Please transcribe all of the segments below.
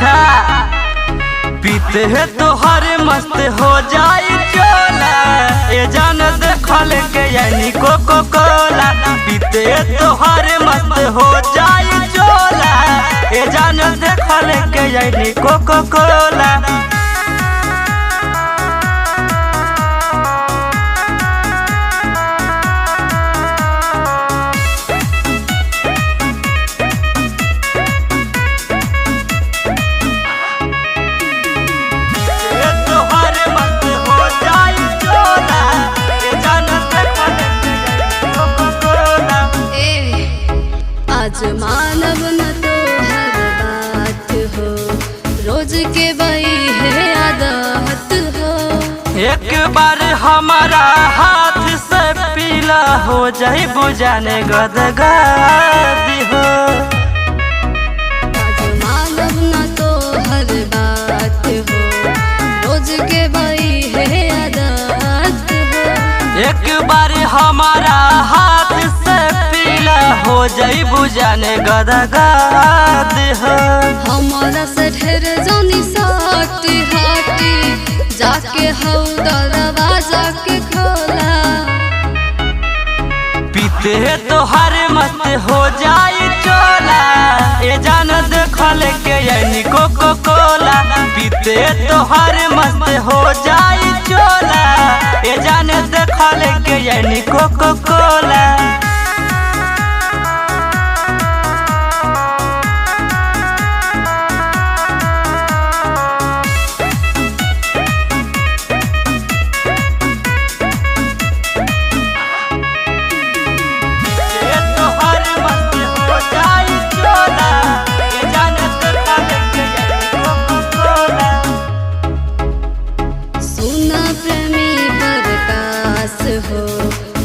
अच्छा पीते है तो हर मस्त हो जाई चोला, ए जान देखल के यानी कोको कोला। पीते तो हर मस्त हो जाई चोला, ए जान देखल के यानी कोको कोला। आज मानव न तो हर बात हो, रोज के वही है आदत हो। एक बार हमारा हाथ से पीला हो जाए बुझाने गदगदी हो। आज मानव न तो हर बात हो, रोज के वही है आदत हो। एक बार हमारा हाथ से पीला हो जाई बुझाने गदगद हो। हमारा से ढेर जानी साटी हाटी, जाके हौ दरवाजा के खोला। पीते तो हर मस्त हो जाई चोला, ए जान देखल के यानी कोको कोला। पीते तो हर मस्त हो जाई चोला, ए जान देखल के यानी कोको कोला।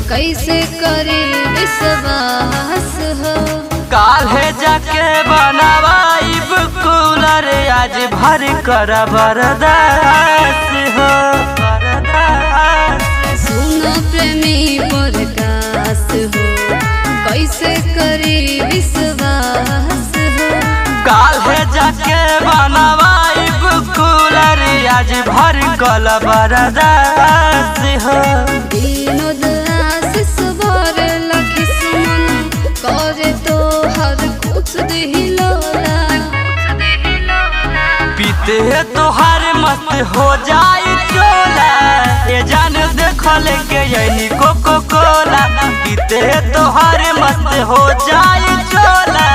कैसे करे विश्वास हो, काल्हे जाके बनवाइब कूलर, आज भर कर बर्दाश्त हो। सुनो प्रेमी प्रकाश हो, कैसे करे विश्वास हो। काल्हे जाके बनवाइब कूलर, आज भर कर बर्दाश्त हो। विनोद आशीष भर लक्ष्मण करे तो हर कुछ दिलोला। पीते तो हर मस्त हो जाई चोला, ए जान देखल के यानी कोको कोला। पीते तो हर मस्त हो जाई चोला,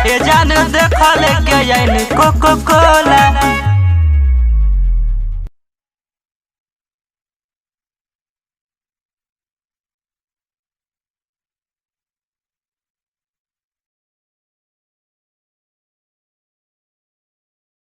ए जान देखल के यानी कोको कोला।